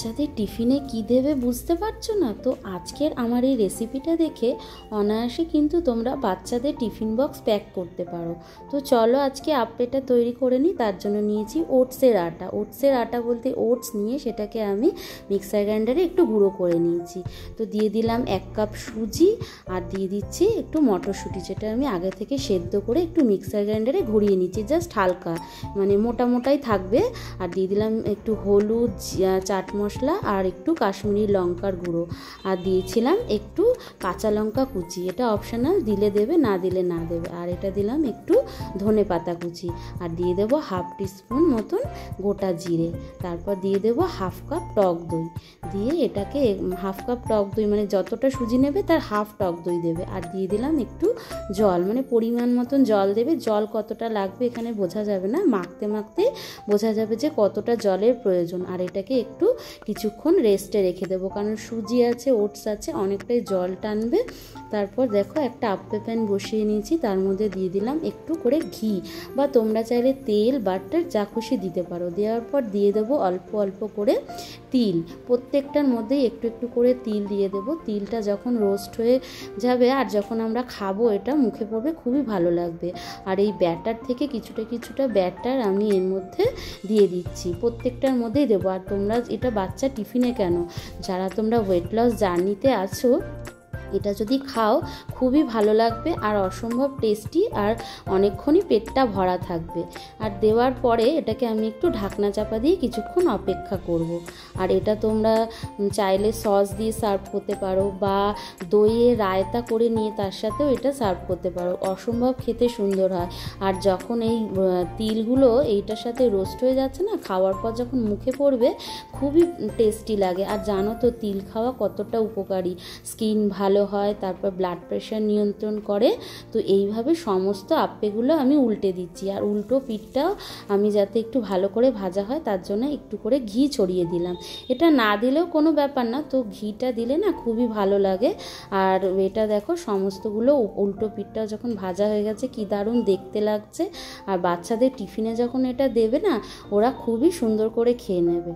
বাচ্চাদের টিফিনে কি দেবে বুঝতে পারছো না তো? আজকের আমার এই রেসিপিটা দেখে অনায়াসে কিন্তু তোমরা বাচ্চাদের টিফিন বক্স প্যাক করতে পারো। তো চলো আজকে আপ্পেটা তৈরি করে নিই। তার জন্য নিয়েছি ওটসের আটা। ওটসের আটা বলতে ওটস নিয়ে সেটাকে আমি মিক্সার গ্রাইন্ডারে একটু গুঁড়ো করে নিয়েছি। তো দিয়ে দিলাম 1 কাপ সুজি আর দিয়ে দিচ্ছি একটু মটরশুঁটি, যেটা আমি আগে থেকে সেদ্ধ করে একটু মিক্সার গ্রাইন্ডারে ঘুরিয়ে নিচ্ছি, জাস্ট হালকা মানে মোটা মোটাই থাকবে। আর দিয়ে দিলাম একটু হলুদ, চাট মশলা আর একটু কাশ্মীরি লঙ্কার গুঁড়ো, আর দিয়েছিলাম একটু কাঁচা লঙ্কা কুচি। এটা অপশনাল, দিলে দেবে না দিলে না দেবে। আর এটা দিলাম একটু ধনে পাতা কুচি, আর দিয়ে দেবো 1/2 টিস্পুন মতন গোটা জিরে। তারপর দিয়ে দেবো 1/2 কাপ টক দই। দিয়ে এটাকে 1/2 কাপ টক দই মানে যতটা সুজি নেবে তার 1/2 টক দই দেবে। আর দিয়ে দিলাম একটু জল, মানে পরিমাণ মতন জল দেবে। জল কতটা লাগবে এখানে বোঝা যাবে না, মাখতে মাখতে বোঝা যাবে যে কতটা জলের প্রয়োজন। আর এটাকে একটু কিছুক্ষণ রেস্টে রেখে দেবো, কারণ সুজি আছে, ওটস আছে, অনেকটাই জল টানবে। তারপর দেখো একটা আপ্পে প্যান বসিয়ে নিয়েছি, তার মধ্যে দিয়ে দিলাম একটু করে ঘি, বা তোমরা চাইলে তেল বাটার যা খুশি দিতে পারো। দেওয়ার পর দিয়ে দেবো অল্প অল্প করে তিল, প্রত্যেকটার মধ্যেই একটু একটু করে তিল দিয়ে দেবো। তিলটা যখন রোস্ট হয়ে যাবে আর যখন আমরা খাবো এটা মুখে পড়বে, খুবই ভালো লাগবে। আর এই ব্যাটার থেকে কিছুটা কিছুটা ব্যাটার আমি এর মধ্যে দিয়ে দিচ্ছি, প্রত্যেকটার মধ্যেই দেবো। আর তোমরা এটা বাচ্চা টিফিনে কেন, যারা তোমরা ওয়েট লস জার্নিতে আছো, এটা যদি খাও খুবই ভালো লাগবে আর অসম্ভব টেস্টি, আর অনেকক্ষণই পেটটা ভরা থাকবে। আর দেওয়ার পরে এটাকে আমি একটু ঢাকনা চাপা দিয়ে কিছুক্ষণ অপেক্ষা করব। আর এটা তোমরা চাইলে সস দিয়ে সার্ভ করতে পারো, বা দইয়ে রায়তা করে নিয়ে তার সাথেও এটা সার্ভ করতে পারো, অসম্ভব খেতে সুন্দর হয়। আর যখন এই তিলগুলো এইটার সাথে রোস্ট হয়ে যাচ্ছে না, খাওয়ার পর যখন মুখে পড়বে খুবই টেস্টি লাগে। আর জানো তো তিল খাওয়া কতটা উপকারী, স্কিন ভালো হয়, তারপর ব্লাড প্রেশার নিয়ন্ত্রণ করে। তো এইভাবে সমস্ত আপ্পেগুলো আমি উল্টে দিচ্ছি। আর উল্টো পিঠটাও আমি যাতে একটু ভালো করে ভাজা হয় তার জন্য একটু করে ঘি ছড়িয়ে দিলাম। এটা না দিলেও কোনো ব্যাপার না, তো ঘিটা দিলে না খুবই ভালো লাগে। আর এটা দেখো সমস্তগুলো উল্টো পিঠটাও যখন ভাজা হয়ে গেছে কি দারুণ দেখতে লাগছে। আর বাচ্চাদের টিফিনে যখন এটা দেবে না, ওরা খুবই সুন্দর করে খেয়ে নেবে।